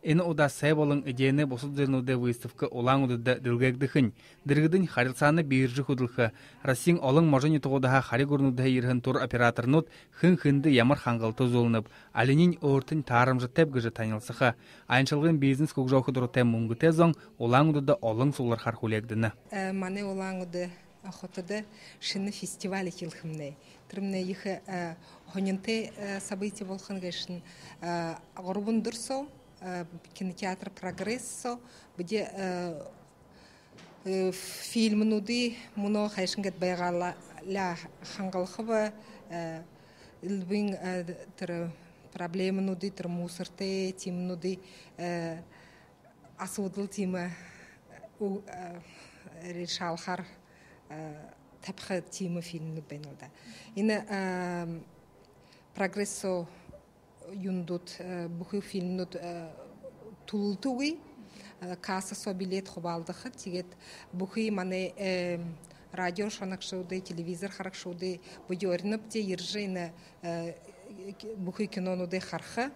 Ені ода сайболың идеяны босудзернуде выставка олаң удыда дылгагдыхын. Дыргыдын харилсаны бейіржі худылхы. Рассин олың можыны туғыдаға хари көрнуде ерхін тур операторнут хын-хынды ямар ханғалты золынып, алинин өртін тарымжы тәбгіжі танылсықы. Айыншылғын бизнес көкжауқы дұрытен мұңгыте зоң олаң удыда олың солар хархулегдіні. Мане олаң уды охотады шыны фестивалі келхімне. Тірімне ехі хоненте события болхан гайшын ғұрбын дұрсо, кинотеатр «Прогрессо», где фильмнуды мұны хайшынгет байғала хангалхыва илбин проблемнуды мусорте тимнуды асудыл тима решалхар тапхы тима фильмну бенылда. Ина «Прогрессо» юндут бухи фильмнут тултуги касса со билет хобалдахы тигет бухи мане радио шанакшуды телевизор харакшуды будёрнып те ержина бухи кинонуды харха